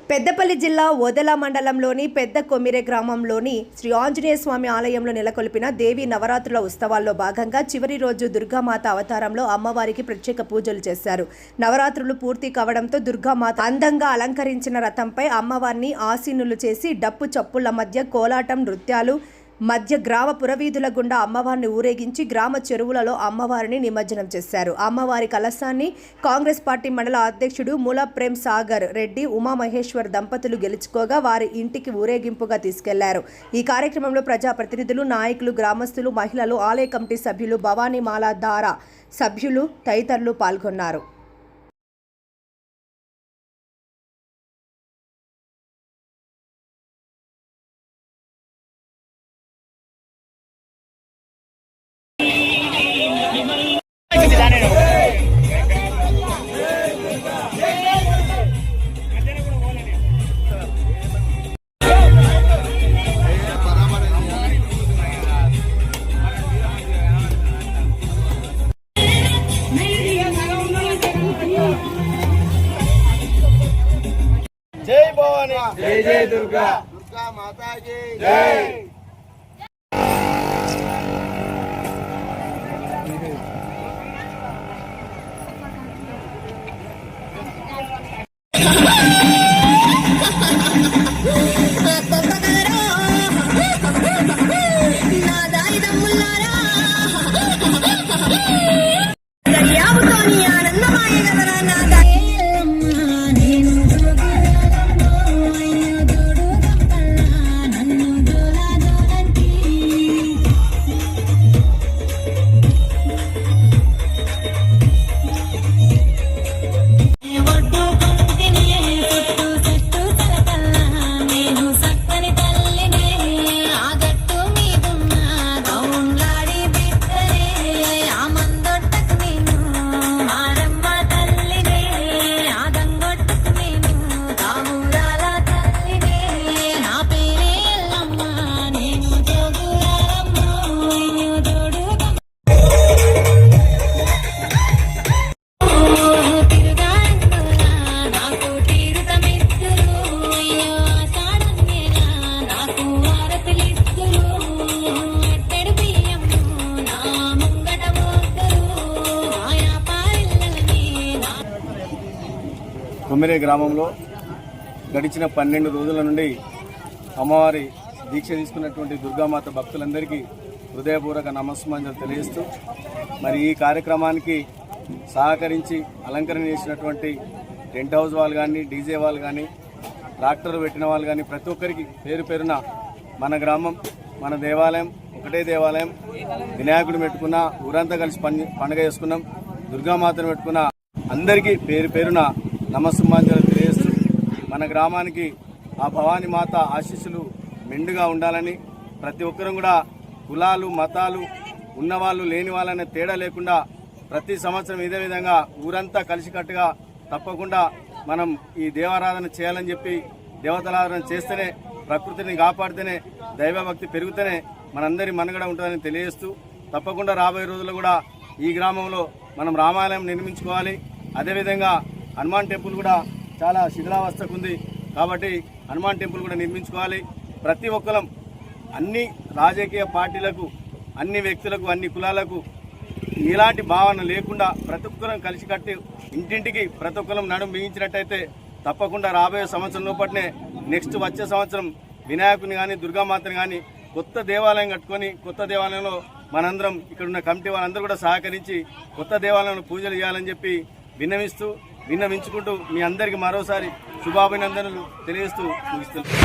పెద్దపల్లి జిల్లా ఓదెల మండలంలోని పెద్ద కొమ్మిరె గ్రామంలోని శ్రీ ఆంజనేయ స్వామి ఆలయంలో నెలకొల్పిన దేవి నవరాత్రుల ఉత్సవాల్లో భాగంగా చివరి రోజు దుర్గామాత అవతారంలో అమ్మవారికి ప్రత్యేక పూజలు చేశారు. నవరాత్రులు పూర్తి కావడంతో దుర్గామాత అందంగా అలంకరించిన రథంపై అమ్మవారిని ఆసీనులు చేసి డప్పు చప్పుళ్ల మధ్య కోలాటం నృత్యాలు మధ్య గ్రామ పురవీధుల గుండా అమ్మవారిని ఊరేగించి గ్రామ చెరువులలో అమ్మవారిని నిమజ్జనం చేశారు. అమ్మవారి కలశాన్ని కాంగ్రెస్ పార్టీ మండల అధ్యక్షుడు మూల ప్రేమ్ సాగర్ రెడ్డి ఉమామహేశ్వర్ దంపతులు గెలుచుకోగా వారి ఇంటికి ఊరేగింపుగా తీసుకెళ్లారు. ఈ కార్యక్రమంలో ప్రజాప్రతినిధులు, నాయకులు, గ్రామస్తులు, మహిళలు, ఆలయ కమిటీ సభ్యులు, భవానీమాల దార సభ్యులు తదితరులు పాల్గొన్నారు. जय भवानी, जय जय दुर्गा, दुर्गा माता की जय। కొమ్మిరె గ్రామంలో గడిచిన 12 రోజుల నుండి అమ్మవారి దీక్ష తీసుకున్నటువంటి దుర్గామాత భక్తులందరికీ హృదయపూర్వక నమస్సుమాంజలు తెలియజేస్తూ మరి ఈ కార్యక్రమానికి సహకరించి అలంకరణ చేసినటువంటి టెంట్ హౌస్ వాళ్ళు కానీ, డీజే వాళ్ళు కానీ, ట్రాక్టర్ పెట్టిన వాళ్ళు కానీ ప్రతి ఒక్కరికి పేరు పేరున మన గ్రామం, మన దేవాలయం ఒకటే దేవాలయం, వినాయకుడు పెట్టుకున్న ఊరంతా కలిసి పండుగ చేసుకున్నాం. దుర్గామాతను పెట్టుకున్న అందరికీ పేరు పేరున నమస్సుమాంజలు తెలియజేస్తూ మన గ్రామానికి ఆ భవానీ మాత ఆశీస్సులు మెండుగా ఉండాలని, ప్రతి ఒక్కరం కూడా కులాలు, మతాలు, ఉన్నవాళ్ళు లేని వాళ్ళనే తేడా లేకుండా ప్రతి సంవత్సరం ఇదే విధంగా ఊరంతా కలిసికట్టుగా తప్పకుండా మనం ఈ దేవారాధన చేయాలని చెప్పి, దేవతలారాధన చేస్తేనే, ప్రకృతిని కాపాడితేనే, దైవభక్తి పెరిగితేనే మనందరి మనుగడ ఉంటుందని తెలియజేస్తూ తప్పకుండా రాబోయే రోజుల్లో కూడా ఈ గ్రామంలో మనం రామాలయం నిర్మించుకోవాలి. అదేవిధంగా హనుమాన్ టెంపుల్ కూడా చాలా శిథిలావస్థకు ఉంది కాబట్టి హనుమాన్ టెంపుల్ కూడా నిర్మించుకోవాలి. ప్రతి ఒక్కరం అన్ని రాజకీయ పార్టీలకు, అన్ని వ్యక్తులకు, అన్ని కులాలకు ఎలాంటి భావన లేకుండా ప్రతి ఒక్కరం కలిసికట్టి ఇంటింటికి ప్రతి ఒక్కరం నడుము బిగించినట్టయితే తప్పకుండా రాబోయే సంవత్సరం లోపలనే నెక్స్ట్ వచ్చే సంవత్సరం వినాయకుని కానీ, దుర్గామాతని కానీ కొత్త దేవాలయం కట్టుకొని కొత్త దేవాలయంలో మనందరం ఇక్కడ ఉన్న కమిటీ వాళ్ళందరూ కూడా సహకరించి కొత్త దేవాలయంలో పూజలు చేయాలని చెప్పి విన్నవించుకుంటూ మీ అందరికీ మరోసారి శుభాభినందనలు తెలియజేస్తూ ముగిస్తున్నాను.